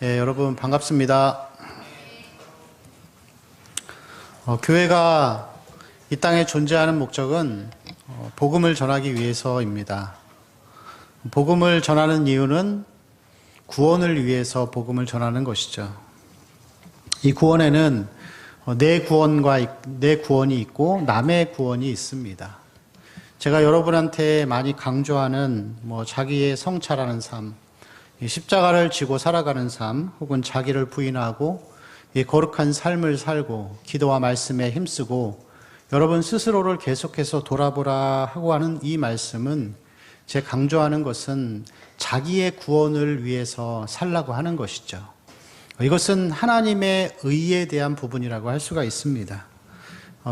여러분 반갑습니다. 교회가 이 땅에 존재하는 목적은 복음을 전하기 위해서입니다. 복음을 전하는 이유는 구원을 위해서 복음을 전하는 것이죠. 이 구원에는 내 구원이 있고 남의 구원이 있습니다. 제가 여러분한테 많이 강조하는 자기의 성찰하는 삶, 십자가를 지고 살아가는 삶, 혹은 자기를 부인하고 이 거룩한 삶을 살고 기도와 말씀에 힘쓰고 여러분 스스로를 계속해서 돌아보라 하고 하는 이 말씀은, 제 강조하는 것은 자기의 구원을 위해서 살라고 하는 것이죠. 이것은 하나님의 의에 대한 부분이라고 할 수가 있습니다.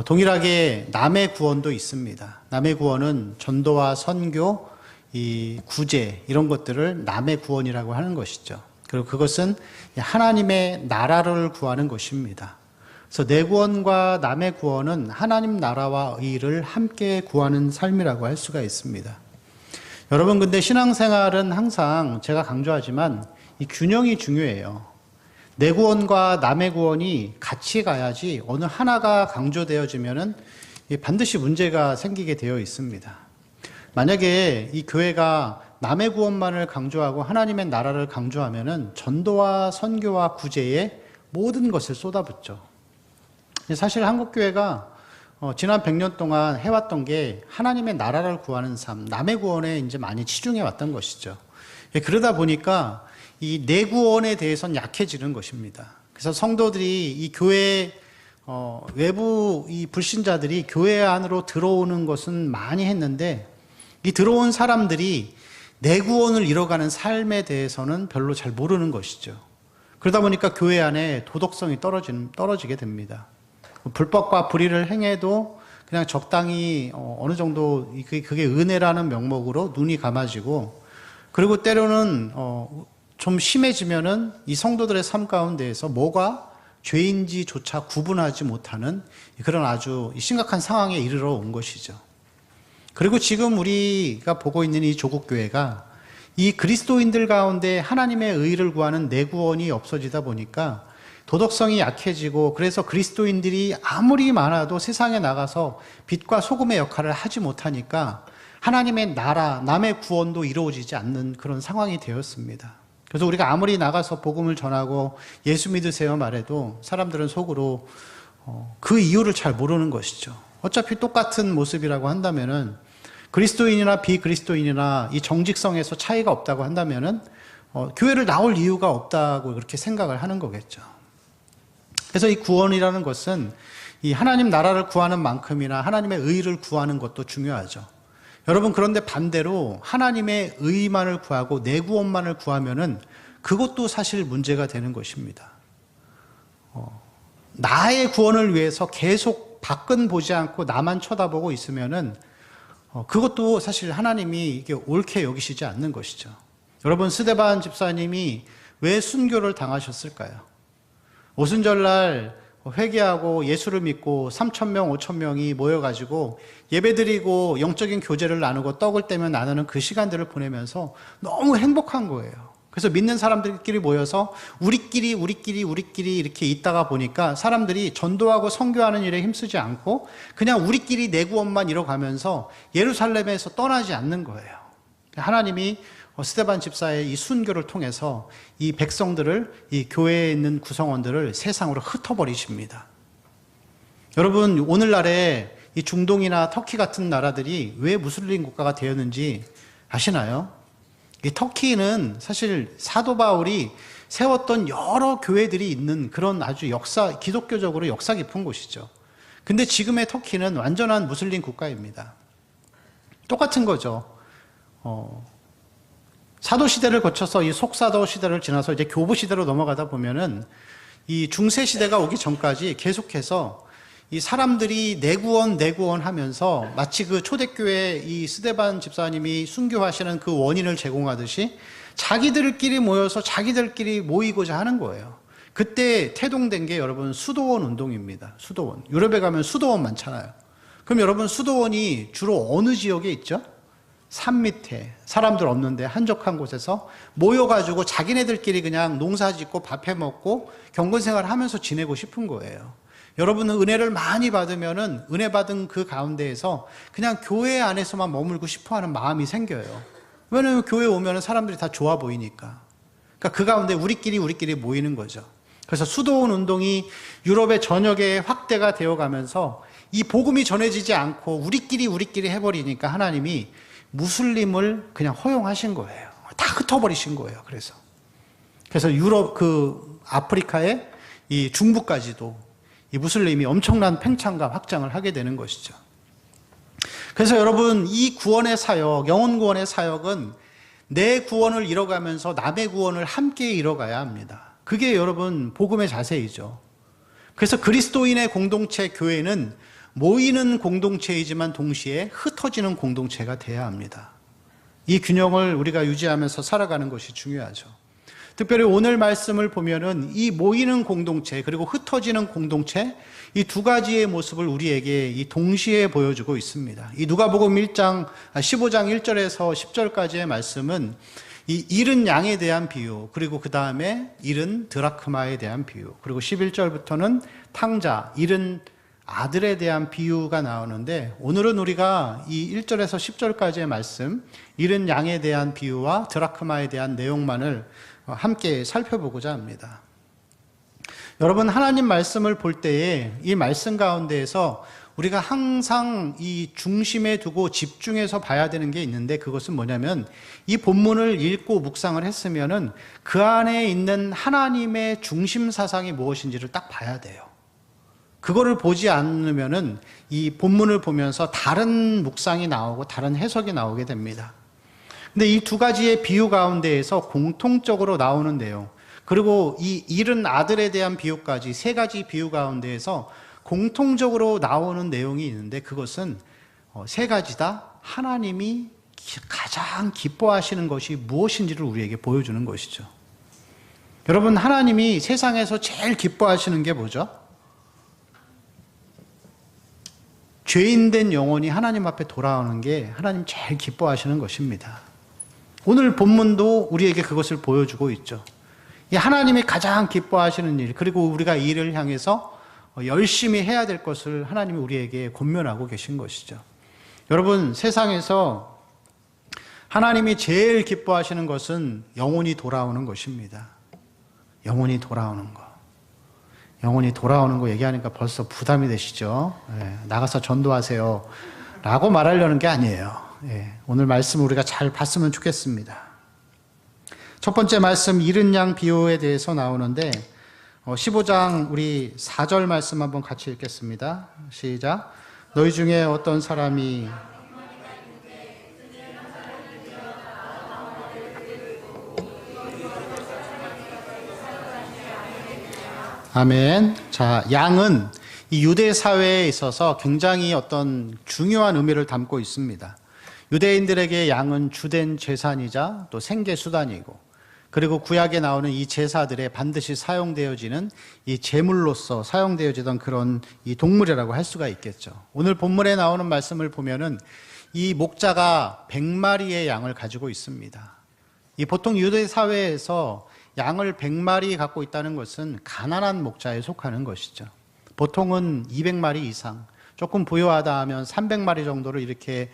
동일하게 남의 구원도 있습니다. 남의 구원은 전도와 선교, 이 구제, 이런 것들을 남의 구원이라고 하는 것이죠. 그리고 그것은 하나님의 나라를 구하는 것입니다. 그래서 내 구원과 남의 구원은 하나님 나라와 의를 함께 구하는 삶이라고 할 수가 있습니다. 여러분, 근데 신앙생활은 항상 제가 강조하지만 이 균형이 중요해요. 내 구원과 남의 구원이 같이 가야지 어느 하나가 강조되어지면은 반드시 문제가 생기게 되어 있습니다. 만약에 이 교회가 남의 구원만을 강조하고 하나님의 나라를 강조하면은 전도와 선교와 구제에 모든 것을 쏟아붓죠. 사실 한국교회가 지난 100년 동안 해왔던 게 하나님의 나라를 구하는 삶, 남의 구원에 이제 많이 치중해 왔던 것이죠. 그러다 보니까 이 내 구원에 대해서는 약해지는 것입니다. 그래서 성도들이 이 교회 외부 이 불신자들이 교회 안으로 들어오는 것은 많이 했는데, 이 들어온 사람들이 내 구원을 이뤄가는 삶에 대해서는 별로 잘 모르는 것이죠. 그러다 보니까 교회 안에 도덕성이 떨어지게 됩니다. 불법과 불의를 행해도 그냥 적당히 어느 정도 그게 은혜라는 명목으로 눈이 감아지고, 그리고 때로는 좀 심해지면은 이 성도들의 삶 가운데에서 뭐가 죄인지조차 구분하지 못하는 그런 아주 심각한 상황에 이르러 온 것이죠. 그리고 지금 우리가 보고 있는 이 조국교회가 이 그리스도인들 가운데 하나님의 의를 구하는 내 구원이 없어지다 보니까 도덕성이 약해지고, 그래서 그리스도인들이 아무리 많아도 세상에 나가서 빛과 소금의 역할을 하지 못하니까 하나님의 나라, 남의 구원도 이루어지지 않는 그런 상황이 되었습니다. 그래서 우리가 아무리 나가서 복음을 전하고 예수 믿으세요 말해도 사람들은 속으로 그 이유를 잘 모르는 것이죠. 어차피 똑같은 모습이라고 한다면은, 그리스도인이나 비그리스도인이나 이 정직성에서 차이가 없다고 한다면은 교회를 나올 이유가 없다고 그렇게 생각을 하는 거겠죠. 그래서 이 구원이라는 것은 이 하나님 나라를 구하는 만큼이나 하나님의 의를 구하는 것도 중요하죠. 여러분, 그런데 반대로 하나님의 의만을 구하고 내 구원만을 구하면은 그것도 사실 문제가 되는 것입니다. 나의 구원을 위해서 계속 밖은 보지 않고 나만 쳐다보고 있으면은 그것도 사실 하나님이 이게 옳게 여기시지 않는 것이죠. 여러분, 스데반 집사님이 왜 순교를 당하셨을까요? 오순절날 회개하고 예수를 믿고 3,000명, 5,000명이 모여가지고 예배드리고 영적인 교제를 나누고 떡을 떼며 나누는 그 시간들을 보내면서 너무 행복한 거예요. 그래서 믿는 사람들끼리 모여서 우리끼리 이렇게 있다가 보니까 사람들이 전도하고 선교하는 일에 힘쓰지 않고 그냥 우리끼리 내 구원만 이뤄가면서 예루살렘에서 떠나지 않는 거예요. 하나님이 스데반 집사의 이 순교를 통해서 이 백성들을, 이 교회에 있는 구성원들을 세상으로 흩어버리십니다. 여러분, 오늘날에 이 중동이나 터키 같은 나라들이 왜 무슬림 국가가 되었는지 아시나요? 이 터키는 사실 사도 바울이 세웠던 여러 교회들이 있는 그런 아주 기독교적으로 역사 깊은 곳이죠. 근데 지금의 터키는 완전한 무슬림 국가입니다. 똑같은 거죠. 사도 시대를 거쳐서 이 속사도 시대를 지나서 이제 교부 시대로 넘어가다 보면은 이 중세 시대가 오기 전까지 계속해서 이 사람들이 내 구원 하면서 마치 그 초대교회 이 스데반 집사님이 순교하시는 그 원인을 제공하듯이 자기들끼리 모여서 자기들끼리 모이고자 하는 거예요. 그때 태동된 게 여러분 수도원 운동입니다. 수도원. 유럽에 가면 수도원 많잖아요. 그럼 여러분 수도원이 주로 어느 지역에 있죠? 산 밑에 사람들 없는데 한적한 곳에서 모여가지고 자기네들끼리 그냥 농사 짓고 밥 해 먹고 경건 생활을 하면서 지내고 싶은 거예요. 여러분은 은혜를 많이 받으면은 은혜 받은 그 가운데에서 그냥 교회 안에서만 머물고 싶어 하는 마음이 생겨요. 왜냐면 교회 오면은 사람들이 다 좋아 보이니까. 그러니까 그 가운데 우리끼리 모이는 거죠. 그래서 수도원 운동이 유럽의 전역에 확대가 되어 가면서 이 복음이 전해지지 않고 우리끼리 해버리니까 하나님이 무슬림을 그냥 허용하신 거예요. 다 흩어버리신 거예요. 그래서 유럽, 아프리카의 이 중부까지도 이 무슬림이 엄청난 팽창과 확장을 하게 되는 것이죠. 그래서 여러분, 이 구원의 사역, 영혼 구원의 사역은 내 구원을 이뤄가면서 남의 구원을 함께 이뤄가야 합니다. 그게 여러분, 복음의 자세이죠. 그래서 그리스도인의 공동체 교회는 모이는 공동체이지만 동시에 흩어지는 공동체가 돼야 합니다. 이 균형을 우리가 유지하면서 살아가는 것이 중요하죠. 특별히 오늘 말씀을 보면은 이 모이는 공동체 그리고 흩어지는 공동체 이 두 가지의 모습을 우리에게 이 동시에 보여주고 있습니다. 이 누가복음 15장 1절에서 10절까지의 말씀은 이 잃은 양에 대한 비유, 그리고 그 다음에 잃은 드라크마에 대한 비유, 그리고 11절부터는 탕자, 잃은 아들에 대한 비유가 나오는데, 오늘은 우리가 이 1절에서 10절까지의 말씀, 잃은 양에 대한 비유와 드라크마에 대한 내용만을 함께 살펴보고자 합니다. 여러분, 하나님 말씀을 볼 때에 이 말씀 가운데에서 우리가 항상 이 중심에 두고 집중해서 봐야 되는 게 있는데, 그것은 뭐냐면 이 본문을 읽고 묵상을 했으면은 그 안에 있는 하나님의 중심 사상이 무엇인지를 딱 봐야 돼요. 그거를 보지 않으면은 이 본문을 보면서 다른 묵상이 나오고 다른 해석이 나오게 됩니다. 근데 이 두 가지의 비유 가운데에서 공통적으로 나오는 내용, 그리고 이 잃은 아들에 대한 비유까지 세 가지 비유 가운데에서 공통적으로 나오는 내용이 있는데, 그것은 세 가지 다 하나님이 가장 기뻐하시는 것이 무엇인지를 우리에게 보여주는 것이죠. 여러분, 하나님이 세상에서 제일 기뻐하시는 게 뭐죠? 죄인된 영혼이 하나님 앞에 돌아오는 게 하나님 제일 기뻐하시는 것입니다. 오늘 본문도 우리에게 그것을 보여주고 있죠. 이 하나님이 가장 기뻐하시는 일, 그리고 우리가 이 일을 향해서 열심히 해야 될 것을 하나님이 우리에게 권면하고 계신 것이죠. 여러분, 세상에서 하나님이 제일 기뻐하시는 것은 영혼이 돌아오는 것입니다. 영혼이 돌아오는 것. 영혼이 돌아오는 거 얘기하니까 벌써 부담이 되시죠? 나가서 전도하세요 라고 말하려는 게 아니에요. 오늘 말씀 우리가 잘 봤으면 좋겠습니다. 첫 번째 말씀, 잃은 양 비유에 대해서 나오는데 15장 우리 4절 말씀 한번 같이 읽겠습니다. 시작. 너희 중에 어떤 사람이 아멘. 자, 양은 이 유대 사회에 있어서 굉장히 어떤 중요한 의미를 담고 있습니다. 유대인들에게 양은 주된 재산이자 또 생계 수단이고, 그리고 구약에 나오는 이 제사들에 반드시 사용되어지는 이 제물로서 사용되어지던 그런 이 동물이라고 할 수가 있겠죠. 오늘 본문에 나오는 말씀을 보면은 이 목자가 100마리의 양을 가지고 있습니다. 이 보통 유대 사회에서 양을 100마리 갖고 있다는 것은 가난한 목자에 속하는 것이죠. 보통은 200마리 이상, 조금 부유하다 하면 300마리 정도를 이렇게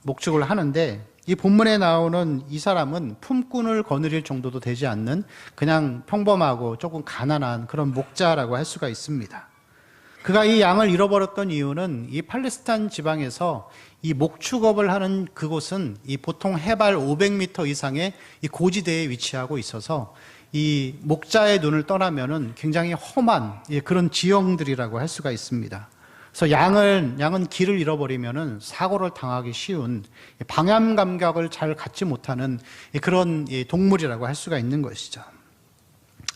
목축을 하는데, 이 본문에 나오는 이 사람은 품꾼을 거느릴 정도도 되지 않는 그냥 평범하고 조금 가난한 그런 목자라고 할 수가 있습니다. 그가 이 양을 잃어버렸던 이유는 이 팔레스타인 지방에서 이 목축업을 하는 그곳은 이 보통 해발 500m 이상의 이 고지대에 위치하고 있어서 이 목자의 눈을 떠나면은 굉장히 험한 그런 지형들이라고 할 수가 있습니다. 그래서 양은 길을 잃어버리면은 사고를 당하기 쉬운 방향 감각을 잘 갖지 못하는 그런 동물이라고 할 수가 있는 것이죠.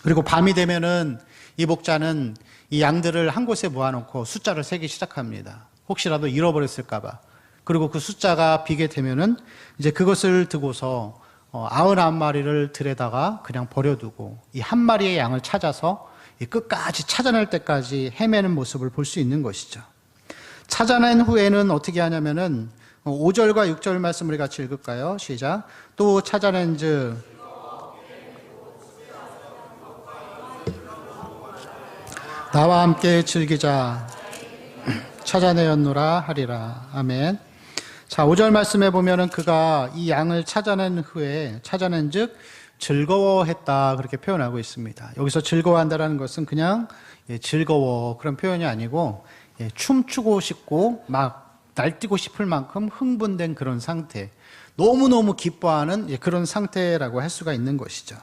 그리고 밤이 되면은 이 목자는 이 양들을 한 곳에 모아놓고 숫자를 세기 시작합니다. 혹시라도 잃어버렸을까봐. 그리고 그 숫자가 비게 되면은 이제 그것을 두고서 99마리를 들에다가 그냥 버려두고 이 한 마리의 양을 찾아서 끝까지 찾아낼 때까지 헤매는 모습을 볼 수 있는 것이죠. 찾아낸 후에는 어떻게 하냐면은 5절과 6절 말씀 우리 같이 읽을까요? 시작. 또 찾아낸즉 나와 함께 즐기자 찾아내었노라 하리라. 아멘. 자, 5절 말씀에 보면은 그가 이 양을 찾아낸 후에 찾아낸즉 즐거워했다 그렇게 표현하고 있습니다. 여기서 즐거워한다라는 것은 그냥 즐거워 그런 표현이 아니고 춤추고 싶고 막 날뛰고 싶을 만큼 흥분된 그런 상태, 너무너무 기뻐하는 그런 상태라고 할 수가 있는 것이죠.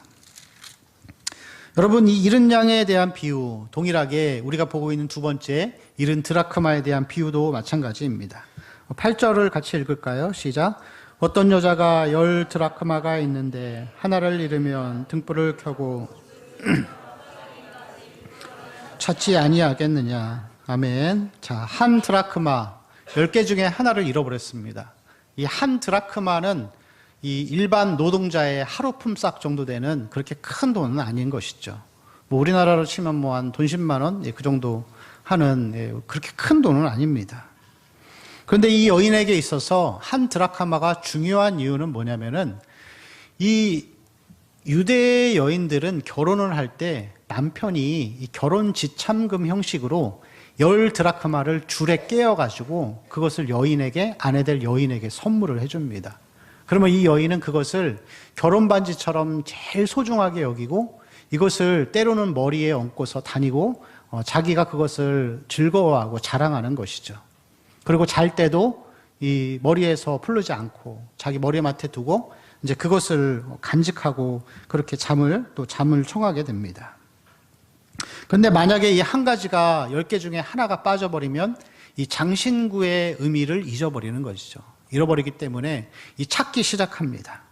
여러분, 이 잃은 양에 대한 비유, 동일하게 우리가 보고 있는 두 번째 잃은 드라크마에 대한 비유도 마찬가지입니다. 8절을 같이 읽을까요? 시작. 어떤 여자가 10 드라크마가 있는데 하나를 잃으면 등불을 켜고 찾지 아니하겠느냐. 아멘. 자, 한 드라크마 10개 중에 하나를 잃어버렸습니다. 이 한 드라크마는 이 일반 노동자의 하루 품삯 정도 되는 그렇게 큰 돈은 아닌 것이죠. 뭐 우리나라로 치면 뭐 한 돈 10만 원 그 정도 하는 그렇게 큰 돈은 아닙니다. 그런데 이 여인에게 있어서 한 드라크마가 중요한 이유는 뭐냐면은 이 유대 여인들은 결혼을 할 때 남편이 이 결혼 지참금 형식으로 10 드라크마를 줄에 깨어가지고 그것을 여인에게, 아내 될 여인에게 선물을 해줍니다. 그러면 이 여인은 그것을 결혼 반지처럼 제일 소중하게 여기고 이것을 때로는 머리에 얹고서 다니고 자기가 그것을 즐거워하고 자랑하는 것이죠. 그리고 잘 때도 이 머리에서 풀르지 않고 자기 머리맡에 두고 이제 그것을 간직하고 그렇게 잠을 청하게 됩니다. 그런데 만약에 이 한 가지가 10개 중에 하나가 빠져버리면 이 장신구의 의미를 잊어버리는 것이죠. 잃어버리기 때문에 이 찾기 시작합니다.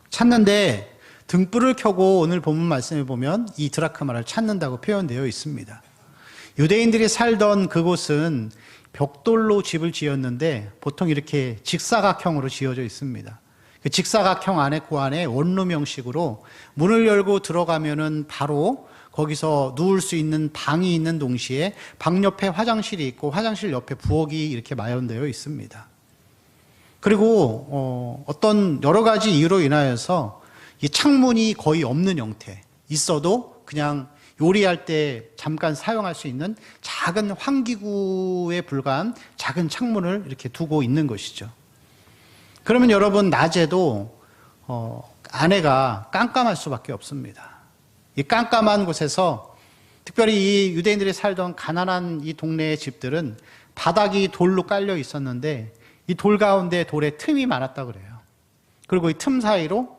찾는데 등불을 켜고 오늘 본문 말씀에 보면 이 드라크마를 찾는다고 표현되어 있습니다. 유대인들이 살던 그곳은 벽돌로 집을 지었는데 보통 이렇게 직사각형으로 지어져 있습니다. 그 직사각형 안에 그 안에 원룸 형식으로 문을 열고 들어가면은 바로 거기서 누울 수 있는 방이 있는 동시에 방 옆에 화장실이 있고 화장실 옆에 부엌이 이렇게 마련되어 있습니다. 그리고 어떤 여러 가지 이유로 인하여서 이 창문이 거의 없는 형태, 있어도 그냥 요리할 때 잠깐 사용할 수 있는 작은 환기구에 불과한 작은 창문을 이렇게 두고 있는 것이죠. 그러면 여러분, 낮에도 아내가 깜깜할 수밖에 없습니다. 이 깜깜한 곳에서 특별히 이 유대인들이 살던 가난한 이 동네의 집들은 바닥이 돌로 깔려 있었는데 이 돌 가운데 돌에 틈이 많았다 그래요. 그리고 이 틈 사이로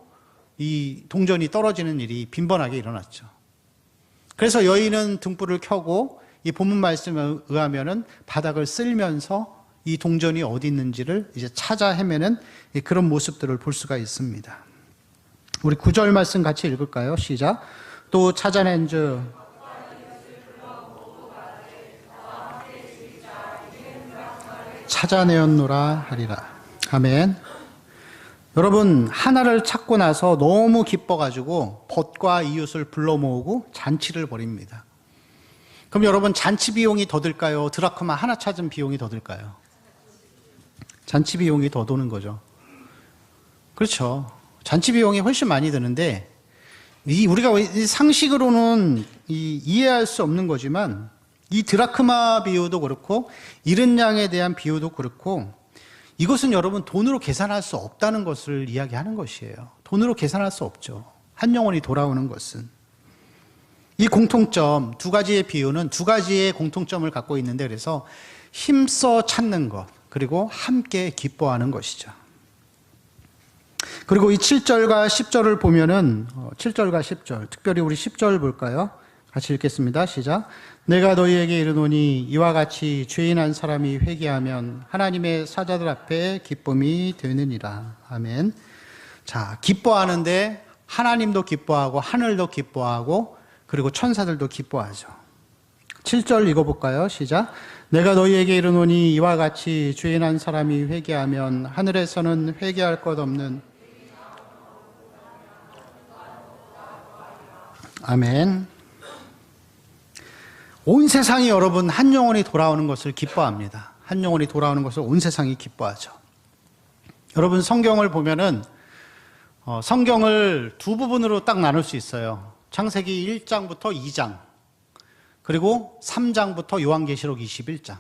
이 동전이 떨어지는 일이 빈번하게 일어났죠. 그래서 여인은 등불을 켜고 이 본문 말씀에 의하면은 바닥을 쓸면서 이 동전이 어디 있는지를 이제 찾아 헤매는 그런 모습들을 볼 수가 있습니다. 우리 9절 말씀 같이 읽을까요? 시작. 또 찾아낸즉 찾아내었노라 하리라. 아멘. 여러분, 하나를 찾고 나서 너무 기뻐가지고 벗과 이웃을 불러 모으고 잔치를 벌입니다. 그럼 여러분, 잔치 비용이 더 들까요? 드라크마 하나 찾은 비용이 더 들까요? 잔치 비용이 더 도는 거죠. 그렇죠. 잔치 비용이 훨씬 많이 드는데 우리가 상식으로는 이해할 수 없는 거지만 이 드라크마 비유도 그렇고 잃은 양에 대한 비유도 그렇고 이것은 여러분 돈으로 계산할 수 없다는 것을 이야기하는 것이에요. 돈으로 계산할 수 없죠. 한 영혼이 돌아오는 것은. 이 공통점, 두 가지의 비유는 두 가지의 공통점을 갖고 있는데 그래서 힘써 찾는 것, 그리고 함께 기뻐하는 것이죠. 그리고 이 7절과 10절을 보면은 7절과 10절, 특별히 우리 10절 볼까요? 같이 읽겠습니다. 시작. 내가 너희에게 이르노니 이와 같이 죄인 한 사람이 회개하면 하나님의 사자들 앞에 기쁨이 되느니라. 아멘. 자, 기뻐하는데 하나님도 기뻐하고 하늘도 기뻐하고 그리고 천사들도 기뻐하죠. 7절 읽어볼까요? 시작. 내가 너희에게 이르노니 이와 같이 죄인 한 사람이 회개하면 하늘에서는 회개할 것 없는 아멘. 온 세상이 여러분 한 영혼이 돌아오는 것을 기뻐합니다. 한 영혼이 돌아오는 것을 온 세상이 기뻐하죠. 여러분 성경을 보면은 성경을 두 부분으로 딱 나눌 수 있어요. 창세기 1장부터 2장, 그리고 3장부터 요한계시록 21장.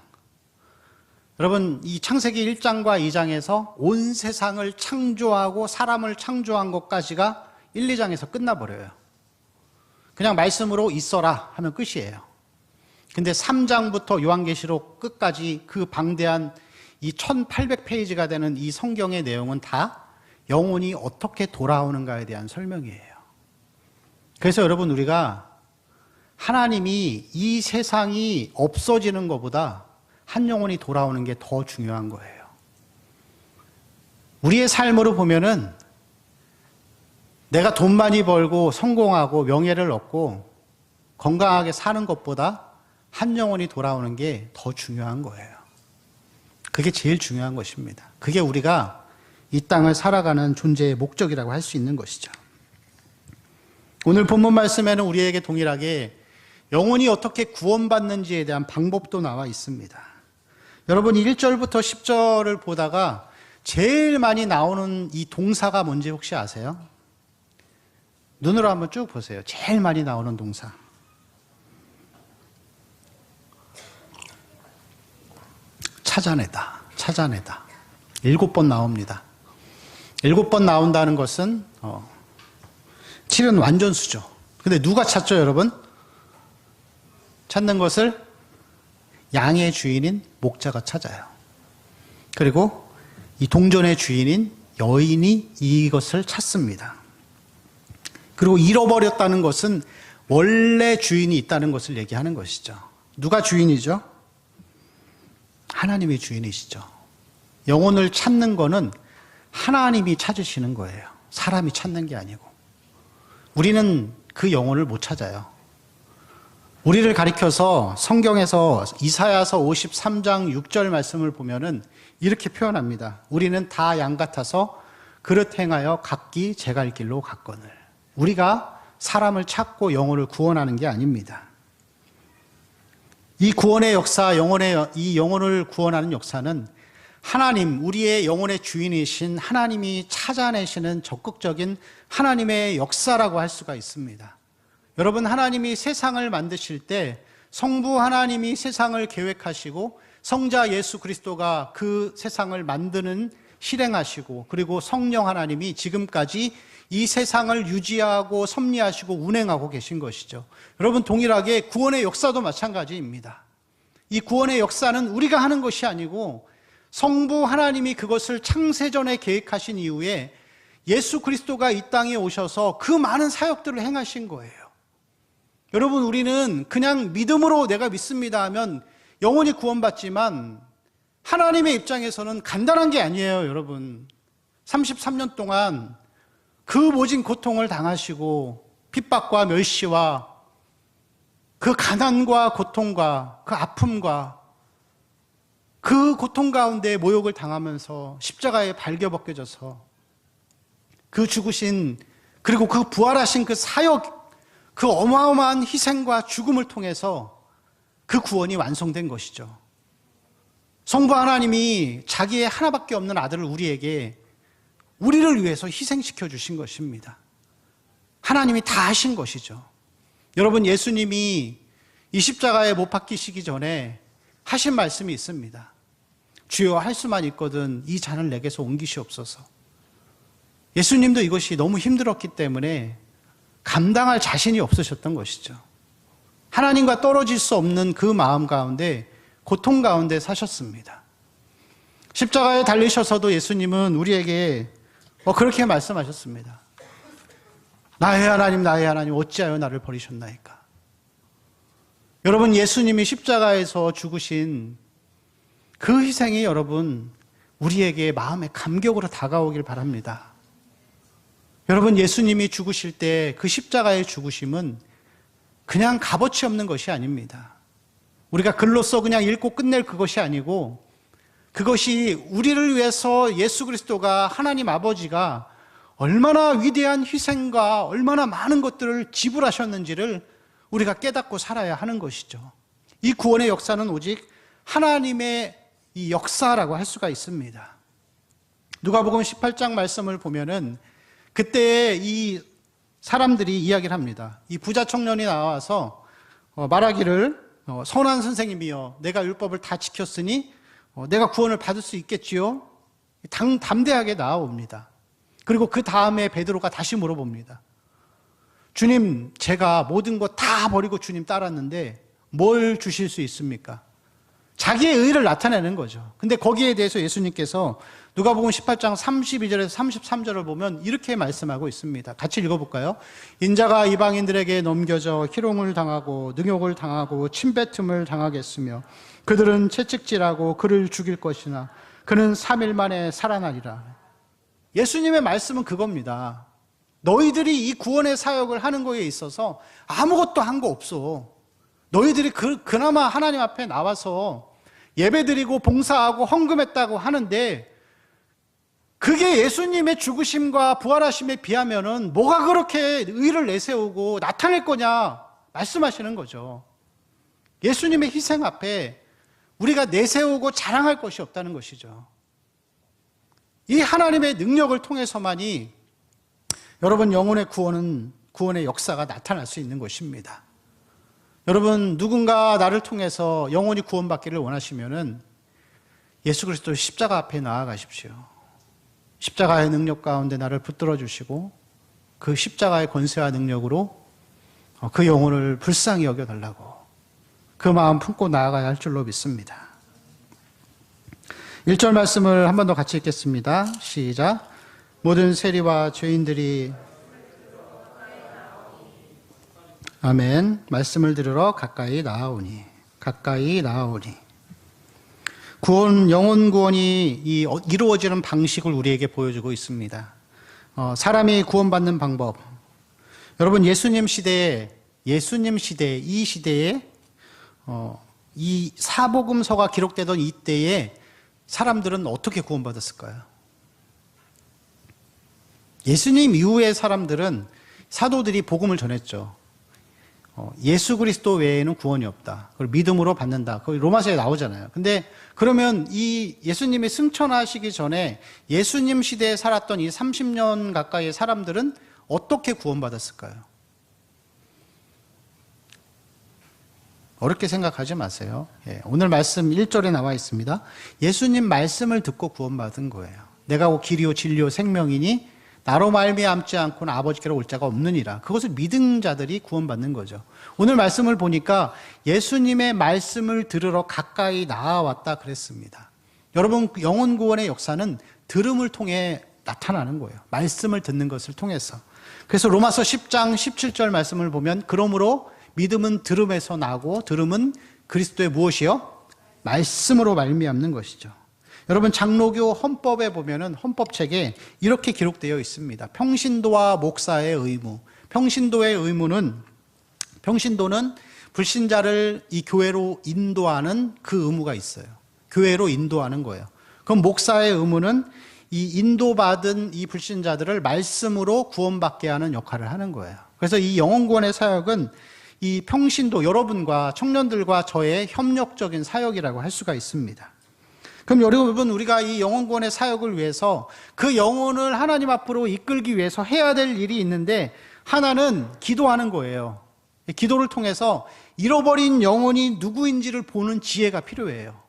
여러분, 이 창세기 1장과 2장에서 온 세상을 창조하고 사람을 창조한 것까지가 1, 2장에서 끝나버려요. 그냥 말씀으로 있어라 하면 끝이에요. 근데 3장부터 요한계시록 끝까지 그 방대한 이 1800페이지가 되는 이 성경의 내용은 다 영혼이 어떻게 돌아오는가에 대한 설명이에요. 그래서 여러분, 우리가 하나님이 이 세상이 없어지는 것보다 한 영혼이 돌아오는 게 더 중요한 거예요. 우리의 삶으로 보면은 내가 돈 많이 벌고 성공하고 명예를 얻고 건강하게 사는 것보다 한 영혼이 돌아오는 게 더 중요한 거예요. 그게 제일 중요한 것입니다. 그게 우리가 이 땅을 살아가는 존재의 목적이라고 할 수 있는 것이죠. 오늘 본문 말씀에는 우리에게 동일하게 영혼이 어떻게 구원받는지에 대한 방법도 나와 있습니다. 여러분 1절부터 10절을 보다가 제일 많이 나오는 이 동사가 뭔지 혹시 아세요? 눈으로 한번 쭉 보세요. 제일 많이 나오는 동사. 찾아내다, 찾아내다. 7번 나옵니다. 7번 나온다는 것은 7은 완전수죠. 근데 누가 찾죠, 여러분? 찾는 것을 양의 주인인 목자가 찾아요. 그리고 이 동전의 주인인 여인이 이것을 찾습니다. 그리고 잃어버렸다는 것은 원래 주인이 있다는 것을 얘기하는 것이죠. 누가 주인이죠? 하나님이 주인이시죠. 영혼을 찾는 거는 하나님이 찾으시는 거예요. 사람이 찾는 게 아니고. 우리는 그 영혼을 못 찾아요. 우리를 가리켜서 성경에서 이사야서 53장 6절 말씀을 보면은 이렇게 표현합니다. 우리는 다 양 같아서 그릇 행하여 각기 제 갈 길로 갔거늘. 우리가 사람을 찾고 영혼을 구원하는 게 아닙니다. 이 구원의 역사, 이 영혼을 구원하는 역사는 하나님, 우리의 영혼의 주인이신 하나님이 찾아내시는 적극적인 하나님의 역사라고 할 수가 있습니다. 여러분, 하나님이 세상을 만드실 때 성부 하나님이 세상을 계획하시고 성자 예수 그리스도가 그 세상을 만드는 실행하시고, 그리고 성령 하나님이 지금까지 이 세상을 유지하고 섭리하시고 운행하고 계신 것이죠. 여러분, 동일하게 구원의 역사도 마찬가지입니다. 이 구원의 역사는 우리가 하는 것이 아니고 성부 하나님이 그것을 창세전에 계획하신 이후에 예수 그리스도가 이 땅에 오셔서 그 많은 사역들을 행하신 거예요. 여러분, 우리는 그냥 믿음으로 내가 믿습니다 하면 영혼이 구원받지만 하나님의 입장에서는 간단한 게 아니에요, 여러분. 33년 동안 그 모진 고통을 당하시고 핍박과 멸시와 그 가난과 고통과 그 아픔과 그 고통 가운데 모욕을 당하면서 십자가에 발겨벗겨져서 그 죽으신, 그리고 그 부활하신 그 사역, 그 어마어마한 희생과 죽음을 통해서 그 구원이 완성된 것이죠. 성부 하나님이 자기의 하나밖에 없는 아들을 우리를 위해서 희생시켜 주신 것입니다. 하나님이 다 하신 것이죠. 여러분, 예수님이 이 십자가에 못 박히시기 전에 하신 말씀이 있습니다. 주여, 할 수만 있거든 이 잔을 내게서 옮기시옵소서. 예수님도 이것이 너무 힘들었기 때문에 감당할 자신이 없으셨던 것이죠. 하나님과 떨어질 수 없는 그 마음 가운데, 고통 가운데 사셨습니다. 십자가에 달리셔서도 예수님은 우리에게 그렇게 말씀하셨습니다. 나의 하나님 어찌하여 나를 버리셨나이까. 여러분, 예수님이 십자가에서 죽으신 그 희생이 여러분 우리에게 마음의 감격으로 다가오길 바랍니다. 여러분, 예수님이 죽으실 때 그 십자가의 죽으심은 그냥 값어치 없는 것이 아닙니다. 우리가 글로써 그냥 읽고 끝낼 그것이 아니고, 그것이 우리를 위해서 예수 그리스도가, 하나님 아버지가 얼마나 위대한 희생과 얼마나 많은 것들을 지불하셨는지를 우리가 깨닫고 살아야 하는 것이죠. 이 구원의 역사는 오직 하나님의 이 역사라고 할 수가 있습니다. 누가복음 18장 말씀을 보면은 그때 이 사람들이 이야기를 합니다. 이 부자 청년이 나와서 말하기를 선한 선생님이여 내가 율법을 다 지켰으니 내가 구원을 받을 수 있겠지요? 담대하게 나아옵니다. 그리고 그 다음에 베드로가 다시 물어봅니다. 주님, 제가 모든 것 다 버리고 주님 따랐는데 뭘 주실 수 있습니까? 자기의 의를 나타내는 거죠. 근데 거기에 대해서 예수님께서 누가복음 18장 32절에서 33절을 보면 이렇게 말씀하고 있습니다. 같이 읽어볼까요? 인자가 이방인들에게 넘겨져 희롱을 당하고 능욕을 당하고 침뱉음을 당하겠으며 그들은 채찍질하고 그를 죽일 것이나 그는 3일 만에 살아나리라. 예수님의 말씀은 그겁니다. 너희들이 이 구원의 사역을 하는 거에 있어서 아무것도 한 거 없어. 너희들이 그나마 하나님 앞에 나와서 예배드리고 봉사하고 헌금했다고 하는데 그게 예수님의 죽으심과 부활하심에 비하면은 뭐가 그렇게 의를 내세우고 나타낼 거냐 말씀하시는 거죠. 예수님의 희생 앞에 우리가 내세우고 자랑할 것이 없다는 것이죠. 이 하나님의 능력을 통해서만이 여러분 영혼의 구원의 역사가 나타날 수 있는 것입니다. 여러분 누군가 나를 통해서 영혼이 구원받기를 원하시면은 예수 그리스도 십자가 앞에 나아가십시오. 십자가의 능력 가운데 나를 붙들어 주시고 그 십자가의 권세와 능력으로 그 영혼을 불쌍히 여겨달라고 그 마음 품고 나아가야 할 줄로 믿습니다. 1절 말씀을 한 번 더 같이 읽겠습니다. 시작. 모든 세리와 죄인들이 아멘. 말씀을 들으러 가까이 나아오니 영혼 구원이 이루어지는 방식을 우리에게 보여주고 있습니다. 사람이 구원받는 방법. 여러분 예수님 시대에 이 시대에 이 사복음서가 기록되던 이때에 사람들은 어떻게 구원받았을까요? 예수님 이후의 사람들은 사도들이 복음을 전했죠. 예수 그리스도 외에는 구원이 없다. 그걸 믿음으로 받는다. 거기 로마서에 나오잖아요. 근데 그러면 이 예수님이 승천하시기 전에 예수님 시대에 살았던 이 30년 가까이의 사람들은 어떻게 구원받았을까요? 어렵게 생각하지 마세요. 오늘 말씀 1절에 나와 있습니다. 예수님 말씀을 듣고 구원받은 거예요. 내가 길이요 진리요 생명이니 나로 말미암지 않고는 아버지께로 올 자가 없느니라. 그것을 믿은 자들이 구원받는 거죠. 오늘 말씀을 보니까 예수님의 말씀을 들으러 가까이 나아왔다 그랬습니다. 여러분 영혼 구원의 역사는 들음을 통해 나타나는 거예요. 말씀을 듣는 것을 통해서. 그래서 로마서 10장 17절 말씀을 보면 그러므로 믿음은 들음에서 나고 들음은 그리스도의 무엇이요? 말씀으로 말미암는 것이죠. 여러분 장로교 헌법에 보면은 헌법책에 이렇게 기록되어 있습니다. 평신도와 목사의 의무. 평신도는 불신자를 이 교회로 인도하는 그 의무가 있어요. 교회로 인도하는 거예요. 그럼 목사의 의무는 이 인도받은 이 불신자들을 말씀으로 구원받게 하는 역할을 하는 거예요. 그래서 이 영혼구원의 사역은 이 평신도 여러분과 청년들과 저의 협력적인 사역이라고 할 수가 있습니다. 그럼 여러분 우리가 이 영혼구원의 사역을 위해서 그 영혼을 하나님 앞으로 이끌기 위해서 해야 될 일이 있는데 하나는 기도하는 거예요. 기도를 통해서 잃어버린 영혼이 누구인지를 보는 지혜가 필요해요.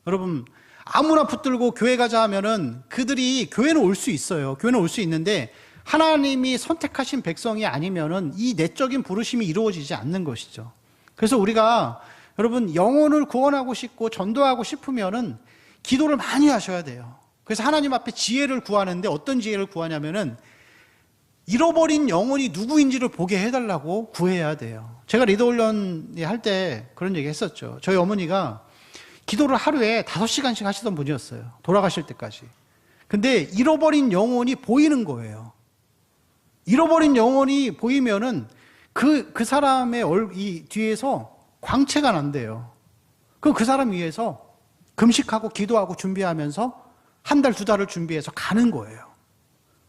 여러분 아무나 붙들고 교회 가자 하면은 그들이 교회는 올 수 있어요. 교회는 올 수 있는데 하나님이 선택하신 백성이 아니면은 이 내적인 부르심이 이루어지지 않는 것이죠. 그래서 우리가 여러분 영혼을 구원하고 싶고 전도하고 싶으면은 기도를 많이 하셔야 돼요. 그래서 하나님 앞에 지혜를 구하는데 어떤 지혜를 구하냐면은 잃어버린 영혼이 누구인지를 보게 해달라고 구해야 돼요. 제가 리더훈련 할 때 그런 얘기 했었죠. 저희 어머니가 기도를 하루에 5시간씩 하시던 분이었어요. 돌아가실 때까지. 근데 잃어버린 영혼이 보이는 거예요. 잃어버린 영혼이 보이면은 그 사람의 이 뒤에서 광채가 난대요. 그럼 그 사람 위해서 금식하고 기도하고 준비하면서 한 달, 2달을 준비해서 가는 거예요.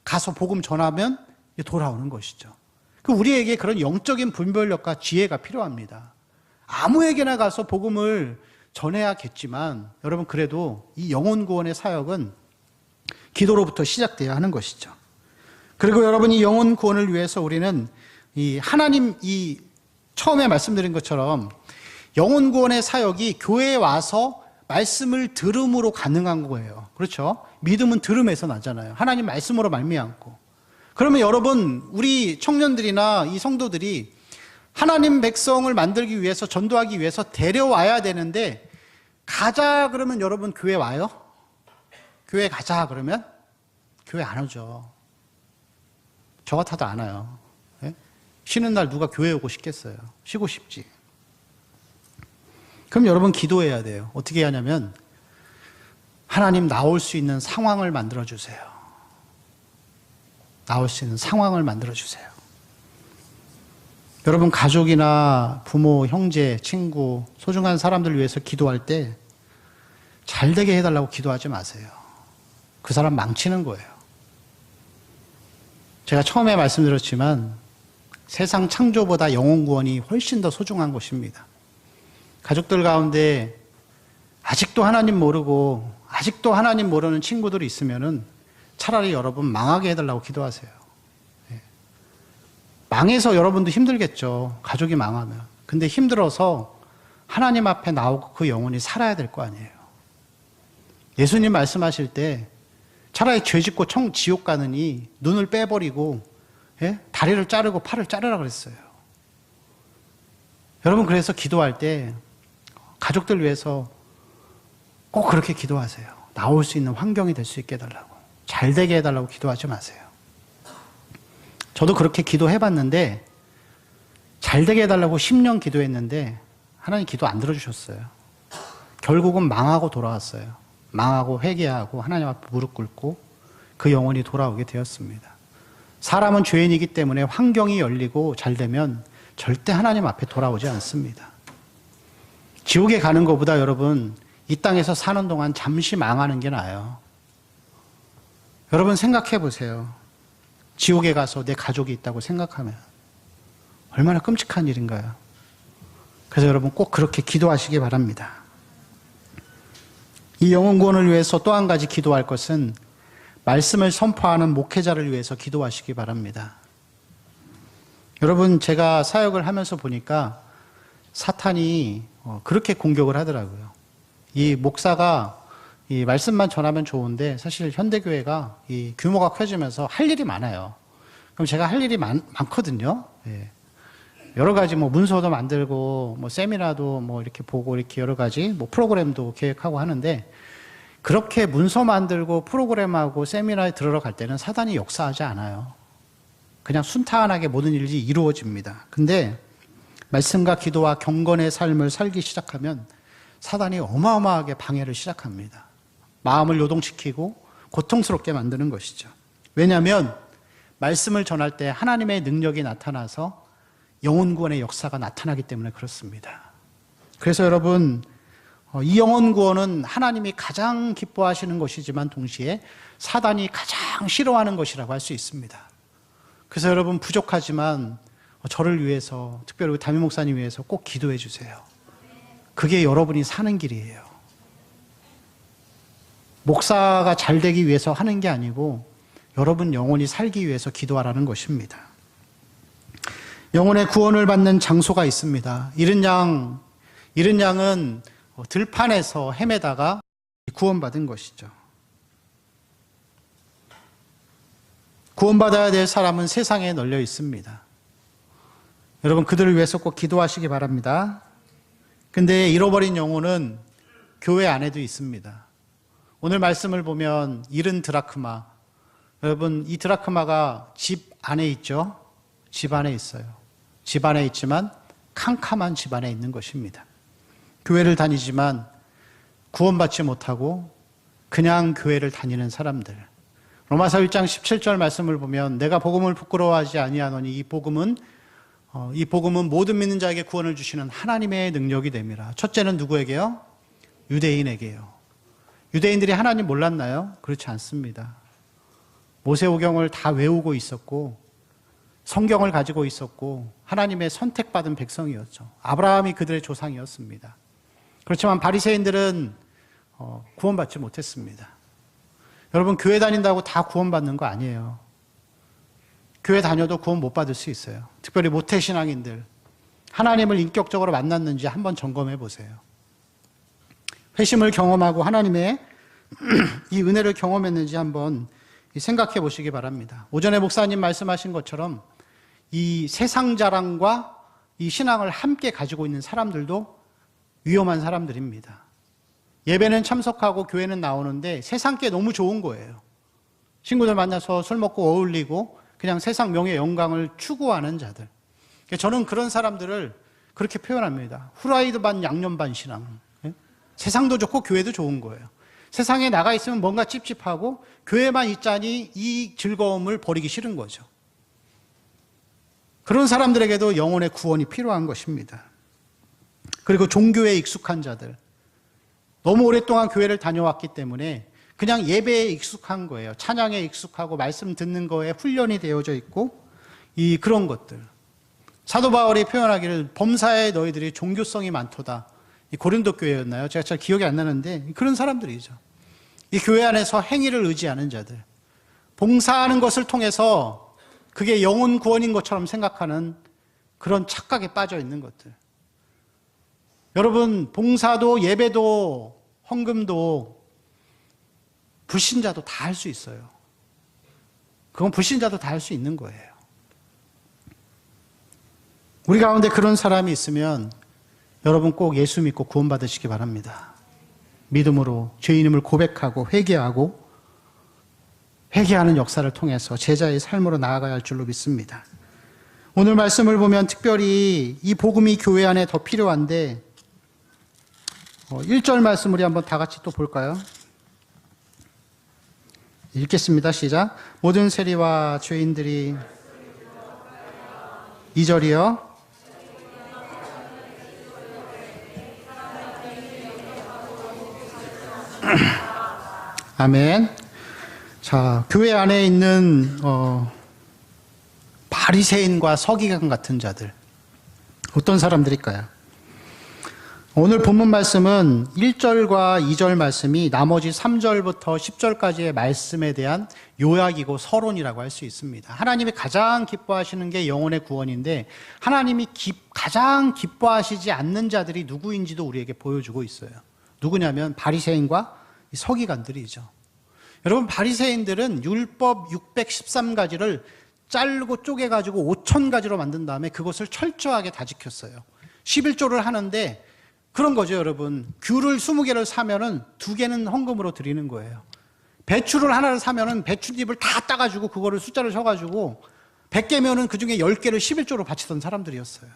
가서 복음 전하면 돌아오는 것이죠. 우리에게 그런 영적인 분별력과 지혜가 필요합니다. 아무에게나 가서 복음을 전해야겠지만 여러분 그래도 이 영혼 구원의 사역은 기도로부터 시작돼야 하는 것이죠. 그리고 여러분, 이 영혼 구원을 위해서 우리는 이 하나님, 이 처음에 말씀드린 것처럼 영혼 구원의 사역이 교회에 와서 말씀을 들음으로 가능한 거예요. 그렇죠? 믿음은 들음에서 나잖아요. 하나님 말씀으로 말미암고. 그러면 여러분, 우리 청년들이나 이 성도들이 하나님 백성을 만들기 위해서, 전도하기 위해서 데려와야 되는데, 가자 그러면 여러분 교회 와요? 교회 가자 그러면? 교회 안 오죠. 저 같아도 안 와요. 예? 쉬는 날 누가 교회 오고 싶겠어요? 쉬고 싶지. 그럼 여러분 기도해야 돼요. 어떻게 해야 하냐면, 하나님 나올 수 있는 상황을 만들어주세요. 나올 수 있는 상황을 만들어주세요. 여러분, 가족이나 부모, 형제, 친구, 소중한 사람들 위해서 기도할 때 잘 되게 해달라고 기도하지 마세요. 그 사람 망치는 거예요. 제가 처음에 말씀드렸지만 세상 창조보다 영혼 구원이 훨씬 더 소중한 것입니다. 가족들 가운데 아직도 하나님 모르고 아직도 하나님 모르는 친구들이 있으면은 차라리 여러분 망하게 해달라고 기도하세요. 망해서 여러분도 힘들겠죠. 가족이 망하면. 근데 힘들어서 하나님 앞에 나오고 그 영혼이 살아야 될 거 아니에요. 예수님 말씀하실 때 차라리 죄 짓고 지옥 가느니 눈을 빼버리고 다리를 자르고 팔을 자르라 그랬어요. 여러분, 그래서 기도할 때 가족들 위해서 꼭 그렇게 기도하세요. 나올 수 있는 환경이 될 수 있게 해달라고. 잘 되게 해달라고 기도하지 마세요. 저도 그렇게 기도해봤는데 잘 되게 해달라고 10년 기도했는데 하나님 기도 안 들어주셨어요. 결국은 망하고 돌아왔어요. 망하고 회개하고 하나님 앞에 무릎 꿇고 그 영혼이 돌아오게 되었습니다. 사람은 죄인이기 때문에 환경이 열리고 잘 되면 절대 하나님 앞에 돌아오지 않습니다. 지옥에 가는 것보다 여러분, 이 땅에서 사는 동안 잠시 망하는 게 나아요. 여러분 생각해 보세요. 지옥에 가서 내 가족이 있다고 생각하면 얼마나 끔찍한 일인가요? 그래서 여러분 꼭 그렇게 기도하시기 바랍니다. 이 영혼 구원을 위해서 또 한 가지 기도할 것은 말씀을 선포하는 목회자를 위해서 기도하시기 바랍니다. 여러분, 제가 사역을 하면서 보니까 사탄이 그렇게 공격을 하더라고요. 이 목사가 이 말씀만 전하면 좋은데 사실 현대교회가 이 규모가 커지면서 할 일이 많아요. 그럼 제가 할 일이 많거든요. 예. 여러 가지 뭐 문서도 만들고 뭐 세미나도 뭐 이렇게 보고 이렇게 여러 가지 뭐 프로그램도 계획하고 하는데, 그렇게 문서 만들고 프로그램하고 세미나에 들어갈 때는 사단이 역사하지 않아요. 그냥 순탄하게 모든 일이 이루어집니다. 근데 말씀과 기도와 경건의 삶을 살기 시작하면 사단이 어마어마하게 방해를 시작합니다. 마음을 요동시키고 고통스럽게 만드는 것이죠. 왜냐하면 말씀을 전할 때 하나님의 능력이 나타나서 영혼 구원의 역사가 나타나기 때문에 그렇습니다. 그래서 여러분, 이 영혼 구원은 하나님이 가장 기뻐하시는 것이지만 동시에 사단이 가장 싫어하는 것이라고 할 수 있습니다. 그래서 여러분, 부족하지만 저를 위해서, 특별히 담임 목사님 위해서 꼭 기도해 주세요. 그게 여러분이 사는 길이에요. 목사가 잘 되기 위해서 하는 게 아니고 여러분 영혼이 살기 위해서 기도하라는 것입니다. 영혼의 구원을 받는 장소가 있습니다. 이른 양은 들판에서 헤매다가 구원받은 것이죠. 구원받아야 될 사람은 세상에 널려 있습니다. 여러분, 그들을 위해서 꼭 기도하시기 바랍니다. 근데 잃어버린 영혼은 교회 안에도 있습니다. 오늘 말씀을 보면 잃은 드라크마, 여러분 이 드라크마가 집 안에 있죠? 집 안에 있어요. 집 안에 있지만 캄캄한 집 안에 있는 것입니다. 교회를 다니지만 구원받지 못하고 그냥 교회를 다니는 사람들. 로마서 1장 17절 말씀을 보면 내가 복음을 부끄러워하지 아니하노니 이 복음은 모든 믿는 자에게 구원을 주시는 하나님의 능력이 됨이라. 첫째는 누구에게요? 유대인에게요. 유대인들이 하나님 몰랐나요? 그렇지 않습니다. 모세오경을 다 외우고 있었고 성경을 가지고 있었고 하나님의 선택받은 백성이었죠. 아브라함이 그들의 조상이었습니다. 그렇지만 바리새인들은 구원받지 못했습니다. 여러분, 교회 다닌다고 다 구원받는 거 아니에요. 교회 다녀도 구원 못 받을 수 있어요. 특별히 모태신앙인들, 하나님을 인격적으로 만났는지 한번 점검해 보세요. 회심을 경험하고 하나님의 이 은혜를 경험했는지 한번 생각해 보시기 바랍니다. 오전에 목사님 말씀하신 것처럼 이 세상 자랑과 이 신앙을 함께 가지고 있는 사람들도 위험한 사람들입니다. 예배는 참석하고 교회는 나오는데 세상 게 너무 좋은 거예요. 친구들 만나서 술 먹고 어울리고 그냥 세상 명예 영광을 추구하는 자들. 저는 그런 사람들을 그렇게 표현합니다. 후라이드 반 양념 반 신앙. 세상도 좋고 교회도 좋은 거예요. 세상에 나가 있으면 뭔가 찝찝하고 교회만 있자니 이 즐거움을 버리기 싫은 거죠. 그런 사람들에게도 영혼의 구원이 필요한 것입니다. 그리고 종교에 익숙한 자들. 너무 오랫동안 교회를 다녀왔기 때문에 그냥 예배에 익숙한 거예요. 찬양에 익숙하고 말씀 듣는 거에 훈련이 되어져 있고 그런 것들. 사도 바울이 표현하기를 범사에 너희들이 종교성이 많도다. 이 고린도 교회였나요? 제가 잘 기억이 안 나는데 그런 사람들이죠. 이 교회 안에서 행위를 의지하는 자들. 봉사하는 것을 통해서 그게 영혼 구원인 것처럼 생각하는 그런 착각에 빠져 있는 것들. 여러분, 봉사도 예배도 헌금도 불신자도 다 할 수 있어요. 그건 불신자도 다 할 수 있는 거예요. 우리 가운데 그런 사람이 있으면 여러분 꼭 예수 믿고 구원받으시기 바랍니다. 믿음으로 죄인임을 고백하고 회개하는 역사를 통해서 제자의 삶으로 나아가야 할 줄로 믿습니다. 오늘 말씀을 보면 특별히 이 복음이 교회 안에 더 필요한데 1절 말씀 우리 한번 다 같이 또 볼까요? 읽겠습니다. 시작. 모든 세리와 죄인들이 2절이요. 아멘. 자, 교회 안에 있는 바리새인과 서기관 같은 자들, 어떤 사람들일까요? 오늘 본문 말씀은 1절과 2절 말씀이 나머지 3절부터 10절까지의 말씀에 대한 요약이고 서론이라고 할 수 있습니다. 하나님이 가장 기뻐하시는 게 영혼의 구원인데 하나님이 가장 기뻐하시지 않는 자들이 누구인지도 우리에게 보여주고 있어요. 누구냐면 바리새인과 서기관들이죠. 여러분, 바리새인들은 율법 613가지를 자르고 쪼개가지고 5,000가지로 만든 다음에 그것을 철저하게 다 지켰어요. 11조를 하는데 그런 거죠, 여러분. 귤을 20개를 사면은 2개는 헌금으로 드리는 거예요. 배추를 하나를 사면은 배춧잎을 다 따가지고 그거를 숫자를 쳐가지고 100개면은 그 중에 10개를 11조로 바치던 사람들이었어요.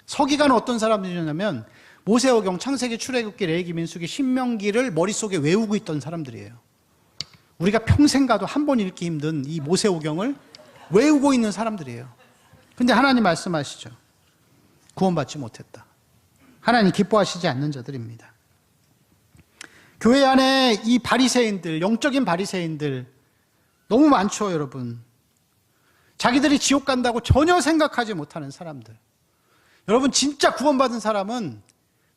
서기관은 어떤 사람들이었냐면 모세오경, 창세기, 출애굽기, 레위기, 민수기, 신명기를 머릿속에 외우고 있던 사람들이에요. 우리가 평생 가도 한 번 읽기 힘든 이 모세오경을 외우고 있는 사람들이에요. 근데 하나님 말씀하시죠. 구원받지 못했다. 하나님 기뻐하시지 않는 자들입니다. 교회 안에 이 바리새인들, 영적인 바리새인들 너무 많죠, 여러분. 자기들이 지옥 간다고 전혀 생각하지 못하는 사람들. 여러분, 진짜 구원받은 사람은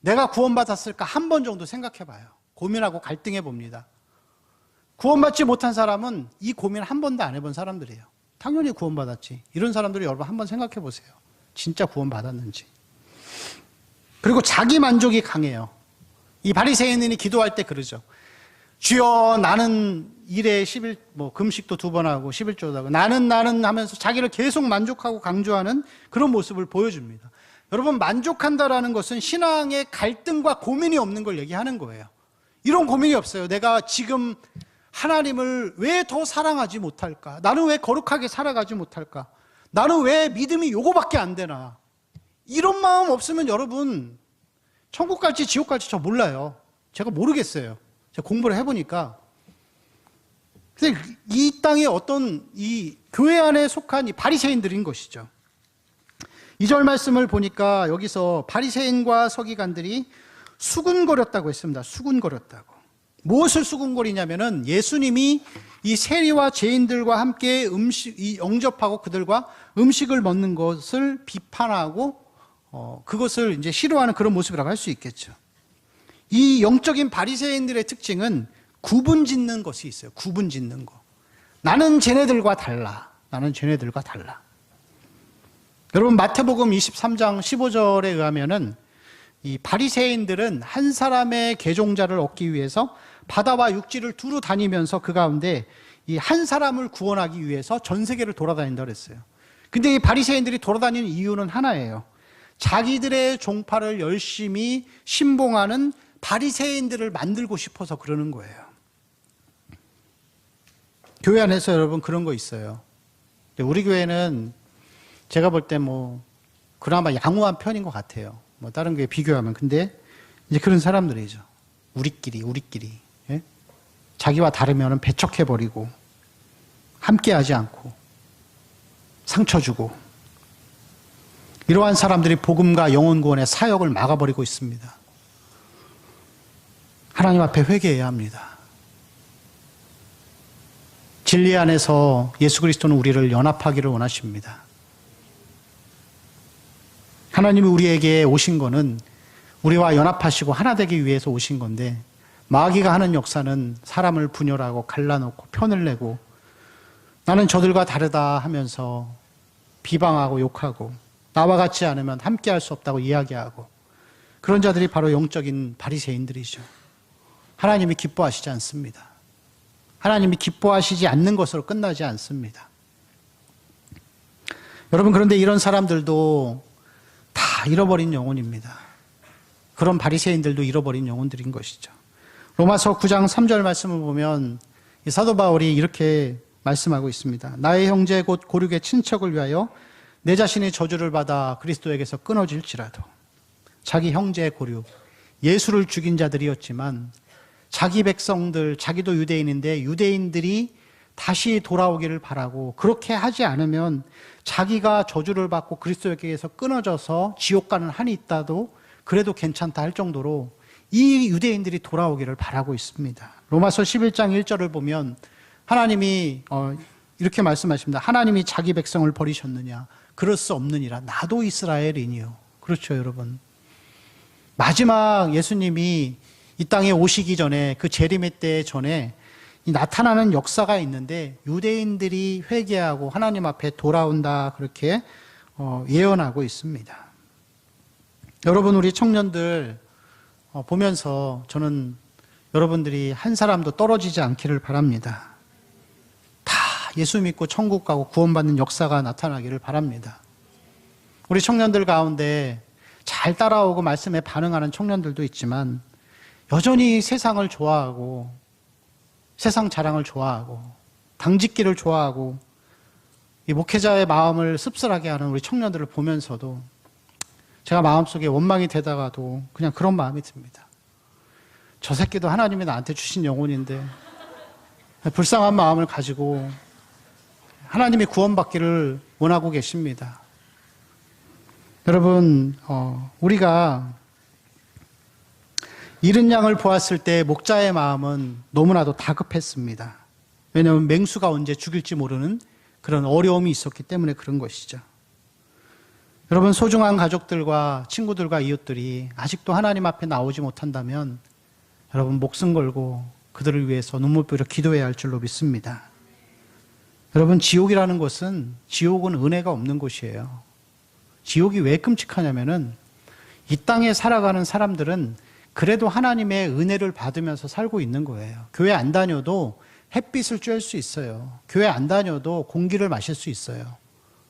내가 구원받았을까 한 번 정도 생각해 봐요. 고민하고 갈등해 봅니다. 구원받지 못한 사람은 이 고민 한 번도 안 해본 사람들이에요. 당연히 구원받았지. 이런 사람들이 여러분 한번 생각해 보세요. 진짜 구원받았는지. 그리고 자기 만족이 강해요. 이 바리새인이 기도할 때 그러죠. 주여, 나는 일에 금식도 2번 하고 11조도 하고 나는 하면서 자기를 계속 만족하고 강조하는 그런 모습을 보여줍니다. 여러분, 만족한다라는 것은 신앙의 갈등과 고민이 없는 걸 얘기하는 거예요. 이런 고민이 없어요. 내가 지금 하나님을 왜 더 사랑하지 못할까? 나는 왜 거룩하게 살아가지 못할까? 나는 왜 믿음이 요거밖에 안 되나? 이런 마음 없으면 여러분 천국 갈지 지옥 갈지 저 몰라요. 제가 모르겠어요. 제가 공부를 해보니까. 근데 이 땅에 어떤 이 교회 안에 속한 이 바리새인들인 것이죠. 2절 말씀을 보니까 여기서 바리새인과 서기관들이 수군거렸다고 했습니다. 수군거렸다고. 무엇을 수군거리냐면은 예수님이 이 세리와 죄인들과 함께 영접하고 그들과 음식을 먹는 것을 비판하고 그것을 이제 싫어하는 그런 모습이라고 할 수 있겠죠. 이 영적인 바리새인들의 특징은 구분 짓는 것이 있어요. 구분 짓는 거. 나는 쟤네들과 달라. 나는 쟤네들과 달라. 여러분 마태복음 23장 15절에 의하면은 이 바리새인들은 한 사람의 계종자를 얻기 위해서 바다와 육지를 두루 다니면서 그 가운데 이 한 사람을 구원하기 위해서 전 세계를 돌아다닌다고 그랬어요. 근데 이 바리새인들이 돌아다니는 이유는 하나예요. 자기들의 종파를 열심히 신봉하는 바리새인들을 만들고 싶어서 그러는 거예요. 교회 안에서 여러분 그런 거 있어요. 우리 교회는 제가 볼 때 뭐 그나마 양호한 편인 것 같아요. 뭐 다른 교회 비교하면. 근데 이제 그런 사람들이죠. 우리끼리. 예? 자기와 다르면 배척해버리고 함께하지 않고 상처 주고 이러한 사람들이 복음과 영혼 구원의 사역을 막아버리고 있습니다. 하나님 앞에 회개해야 합니다. 진리 안에서 예수 그리스도는 우리를 연합하기를 원하십니다. 하나님이 우리에게 오신 거는 우리와 연합하시고 하나 되기 위해서 오신 건데 마귀가 하는 역사는 사람을 분열하고 갈라놓고 편을 내고 나는 저들과 다르다 하면서 비방하고 욕하고 나와 같지 않으면 함께할 수 없다고 이야기하고 그런 자들이 바로 영적인 바리새인들이죠. 하나님이 기뻐하시지 않습니다. 하나님이 기뻐하시지 않는 것으로 끝나지 않습니다. 여러분 그런데 이런 사람들도 다 잃어버린 영혼입니다. 그런 바리새인들도 잃어버린 영혼들인 것이죠. 로마서 9장 3절 말씀을 보면 이 사도 바울이 이렇게 말씀하고 있습니다. 나의 형제 곧 고륙의 친척을 위하여 내 자신이 저주를 받아 그리스도에게서 끊어질지라도. 자기 형제 고륙, 예수를 죽인 자들이었지만 자기 백성들, 자기도 유대인인데 유대인들이 다시 돌아오기를 바라고 그렇게 하지 않으면 자기가 저주를 받고 그리스도에게서 끊어져서 지옥 가는 한이 있다도 그래도 괜찮다 할 정도로 이 유대인들이 돌아오기를 바라고 있습니다. 로마서 11장 1절을 보면 하나님이 이렇게 말씀하십니다. 하나님이 자기 백성을 버리셨느냐? 그럴 수 없느니라. 나도 이스라엘이니요. 그렇죠, 여러분. 마지막 예수님이 이 땅에 오시기 전에 그 재림의 때 전에 나타나는 역사가 있는데 유대인들이 회개하고 하나님 앞에 돌아온다 그렇게 예언하고 있습니다. 여러분 우리 청년들 보면서 저는 여러분들이 한 사람도 떨어지지 않기를 바랍니다. 다 예수 믿고 천국 가고 구원받는 역사가 나타나기를 바랍니다. 우리 청년들 가운데 잘 따라오고 말씀에 반응하는 청년들도 있지만 여전히 세상을 좋아하고 세상 자랑을 좋아하고 당짓기를 좋아하고 이 목회자의 마음을 씁쓸하게 하는 우리 청년들을 보면서도 제가 마음속에 원망이 되다가도 그냥 그런 마음이 듭니다. 저 새끼도 하나님이 나한테 주신 영혼인데 불쌍한 마음을 가지고 하나님이 구원받기를 원하고 계십니다. 여러분 우리가 잃은 양을 보았을 때 목자의 마음은 너무나도 다급했습니다. 왜냐하면 맹수가 언제 죽일지 모르는 그런 어려움이 있었기 때문에 그런 것이죠. 여러분 소중한 가족들과 친구들과 이웃들이 아직도 하나님 앞에 나오지 못한다면 여러분 목숨 걸고 그들을 위해서 눈물흘려 기도해야 할 줄로 믿습니다. 여러분 지옥이라는 것은 지옥은 은혜가 없는 곳이에요. 지옥이 왜 끔찍하냐면은 이 땅에 살아가는 사람들은 그래도 하나님의 은혜를 받으면서 살고 있는 거예요. 교회 안 다녀도 햇빛을 쬐을 수 있어요. 교회 안 다녀도 공기를 마실 수 있어요.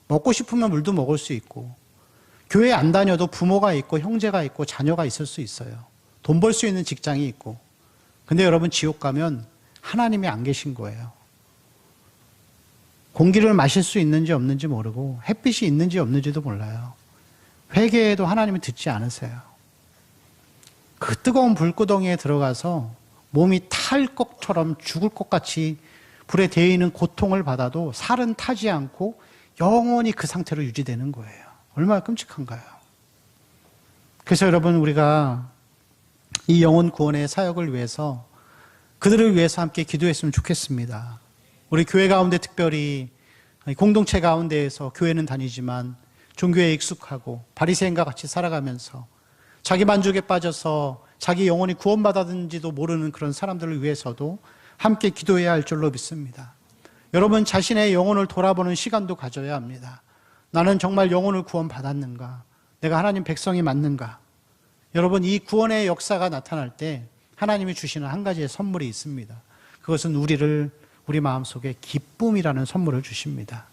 먹고 싶으면 물도 먹을 수 있고 교회 안 다녀도 부모가 있고 형제가 있고 자녀가 있을 수 있어요. 돈 벌 수 있는 직장이 있고. 근데 여러분 지옥 가면 하나님이 안 계신 거예요. 공기를 마실 수 있는지 없는지 모르고 햇빛이 있는지 없는지도 몰라요. 회개해도 하나님이 듣지 않으세요. 그 뜨거운 불구덩이에 들어가서 몸이 탈 것처럼 죽을 것 같이 불에 데이는 고통을 받아도 살은 타지 않고 영원히 그 상태로 유지되는 거예요. 얼마나 끔찍한가요? 그래서 여러분 우리가 이 영혼 구원의 사역을 위해서 그들을 위해서 함께 기도했으면 좋겠습니다. 우리 교회 가운데 특별히 공동체 가운데에서 교회는 다니지만 종교에 익숙하고 바리새인과 같이 살아가면서 자기 만족에 빠져서 자기 영혼이 구원받았는지도 모르는 그런 사람들을 위해서도 함께 기도해야 할 줄로 믿습니다. 여러분 자신의 영혼을 돌아보는 시간도 가져야 합니다. 나는 정말 영혼을 구원받았는가? 내가 하나님 백성이 맞는가? 여러분 이 구원의 역사가 나타날 때 하나님이 주시는 한 가지의 선물이 있습니다. 그것은 우리 마음속에 기쁨이라는 선물을 주십니다.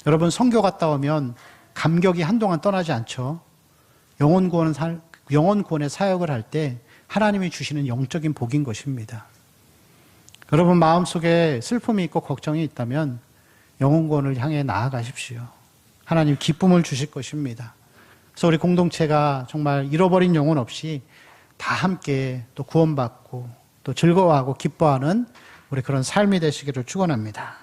여러분 선교 갔다 오면 감격이 한동안 떠나지 않죠. 영혼 구원의 사역을 할 때 하나님이 주시는 영적인 복인 것입니다. 여러분 마음속에 슬픔이 있고 걱정이 있다면 영혼 구원을 향해 나아가십시오. 하나님 기쁨을 주실 것입니다. 그래서 우리 공동체가 정말 잃어버린 영혼 없이 다 함께 또 구원받고 또 즐거워하고 기뻐하는 우리 그런 삶이 되시기를 축원합니다.